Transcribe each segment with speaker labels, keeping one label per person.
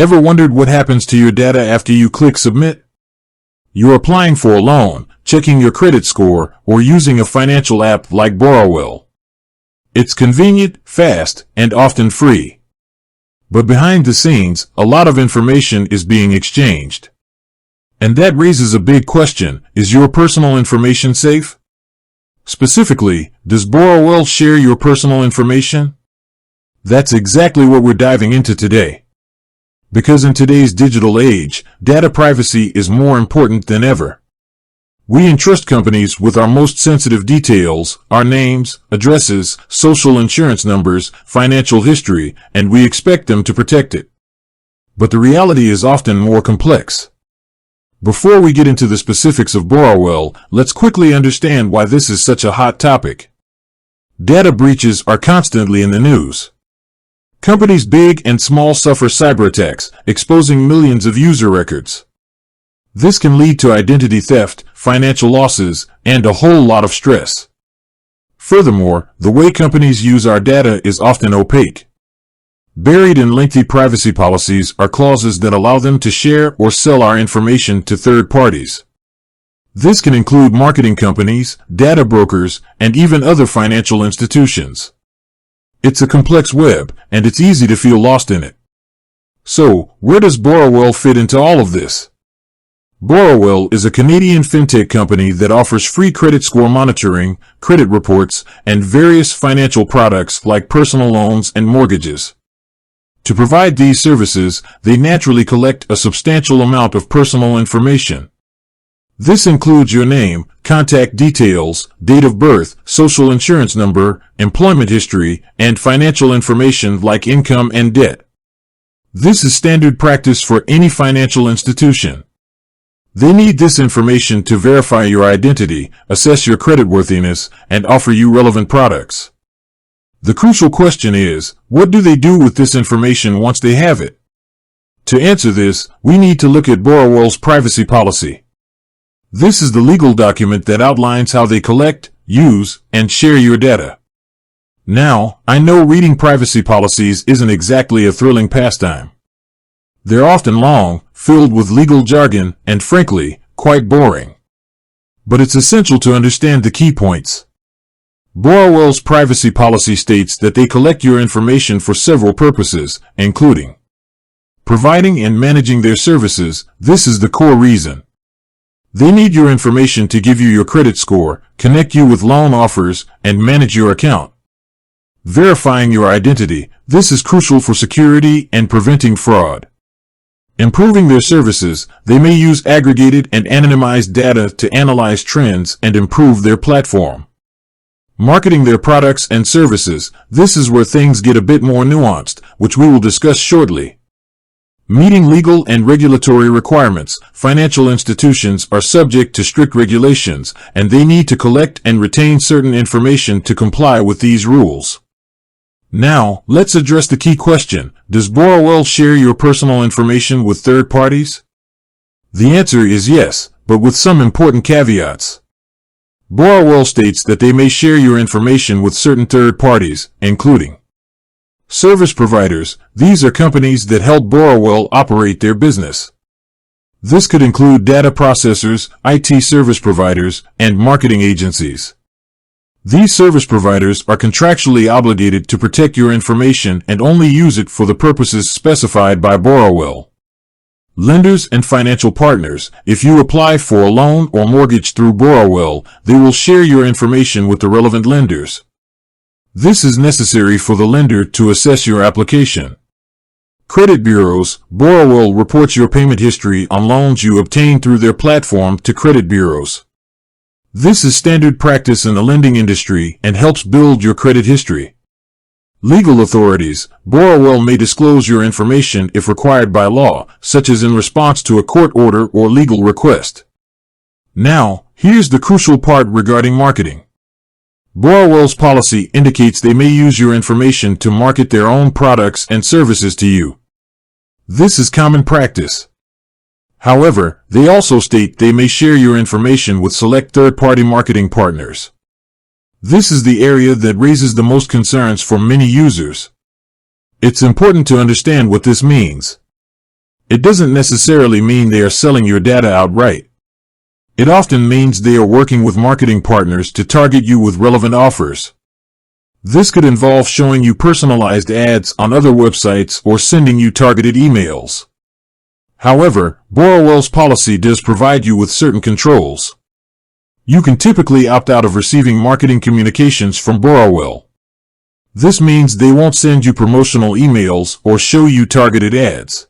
Speaker 1: Ever wondered what happens to your data after you click submit? You're applying for a loan, checking your credit score, or using a financial app like Borrowell. It's convenient, fast, and often free. But behind the scenes, a lot of information is being exchanged. And that raises a big question: is your personal information safe? Specifically, does Borrowell share your personal information? That's exactly what we're diving into today. Because in today's digital age, data privacy is more important than ever. We entrust companies with our most sensitive details, our names, addresses, social insurance numbers, financial history, and we expect them to protect it. But the reality is often more complex. Before we get into the specifics of Borrowell, let's quickly understand why this is such a hot topic. Data breaches are constantly in the news. Companies big and small suffer cyber attacks, exposing millions of user records. This can lead to identity theft, financial losses, and a whole lot of stress. Furthermore, the way companies use our data is often opaque. Buried in lengthy privacy policies are clauses that allow them to share or sell our information to third parties. This can include marketing companies, data brokers, and even other financial institutions. It's a complex web, and it's easy to feel lost in it. So, where does Borrowell fit into all of this? Borrowell is a Canadian fintech company that offers free credit score monitoring, credit reports, and various financial products like personal loans and mortgages. To provide these services, they naturally collect a substantial amount of personal information. This includes your name, contact details, date of birth, social insurance number, employment history, and financial information like income and debt. This is standard practice for any financial institution. They need this information to verify your identity, assess your creditworthiness, and offer you relevant products. The crucial question is, what do they do with this information once they have it? To answer this, we need to look at Borrowell's privacy policy. This is the legal document that outlines how they collect, use, and share your data. Now, I know reading privacy policies isn't exactly a thrilling pastime. They're often long, filled with legal jargon, and frankly, quite boring. But it's essential to understand the key points. Borrowell's privacy policy states that they collect your information for several purposes, including providing and managing their services. This is the core reason. They need your information to give you your credit score, connect you with loan offers, and manage your account. Verifying your identity. This is crucial for security and preventing fraud. Improving their services. They may use aggregated and anonymized data to analyze trends and improve their platform. Marketing their products and services. This is where things get a bit more nuanced, which we will discuss shortly. Meeting legal and regulatory requirements. Financial institutions are subject to strict regulations, and they need to collect and retain certain information to comply with these rules. Now, let's address the key question: does Borrowell share your personal information with third parties? The answer is yes, but with some important caveats. Borrowell states that they may share your information with certain third parties, including service providers. These are companies that help Borrowell operate their business. This could include data processors, IT service providers, and marketing agencies. These service providers are contractually obligated to protect your information and only use it for the purposes specified by Borrowell. Lenders and financial partners. If you apply for a loan or mortgage through Borrowell, they will share your information with the relevant lenders. This is necessary for the lender to assess your application. Credit bureaus. Borrowell reports your payment history on loans you obtain through their platform to credit bureaus. This is standard practice in the lending industry and helps build your credit history. Legal authorities. Borrowell may disclose your information if required by law, such as in response to a court order or legal request. Now, here's the crucial part regarding marketing. Borrowell's policy indicates they may use your information to market their own products and services to you. This is common practice. However, they also state they may share your information with select third-party marketing partners. This is the area that raises the most concerns for many users. It's important to understand what this means. It doesn't necessarily mean they are selling your data outright. It often means they are working with marketing partners to target you with relevant offers. This could involve showing you personalized ads on other websites or sending you targeted emails. However, Borrowell's policy does provide you with certain controls. You can typically opt out of receiving marketing communications from Borrowell. This means they won't send you promotional emails or show you targeted ads.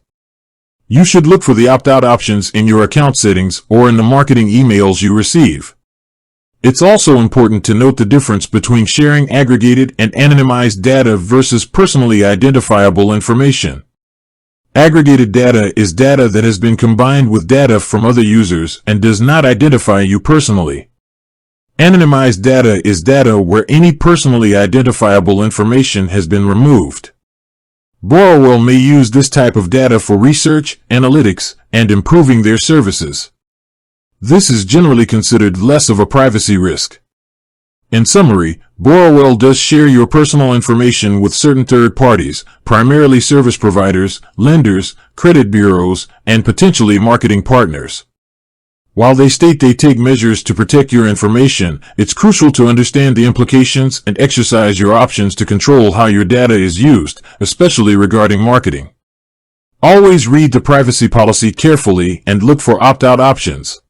Speaker 1: You should look for the opt-out options in your account settings or in the marketing emails you receive. It's also important to note the difference between sharing aggregated and anonymized data versus personally identifiable information. Aggregated data is data that has been combined with data from other users and does not identify you personally. Anonymized data is data where any personally identifiable information has been removed. Borrowell may use this type of data for research, analytics, and improving their services. This is generally considered less of a privacy risk. In summary, Borrowell does share your personal information with certain third parties, primarily service providers, lenders, credit bureaus, and potentially marketing partners. While they state they take measures to protect your information, it's crucial to understand the implications and exercise your options to control how your data is used, especially regarding marketing. Always read the privacy policy carefully and look for opt-out options.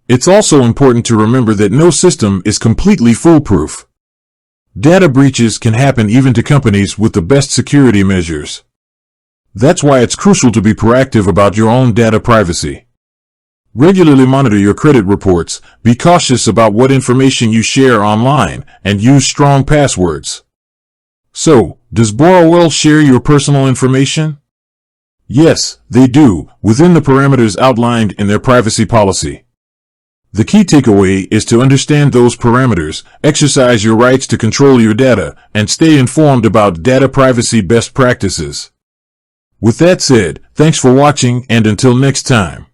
Speaker 1: It's also important to remember that no system is completely foolproof. Data breaches can happen even to companies with the best security measures. That's why it's crucial to be proactive about your own data privacy. Regularly monitor your credit reports, be cautious about what information you share online, and use strong passwords. So, does Borrowell share your personal information? Yes, they do, within the parameters outlined in their privacy policy. The key takeaway is to understand those parameters, exercise your rights to control your data, and stay informed about data privacy best practices. With that said, thanks for watching, and until next time.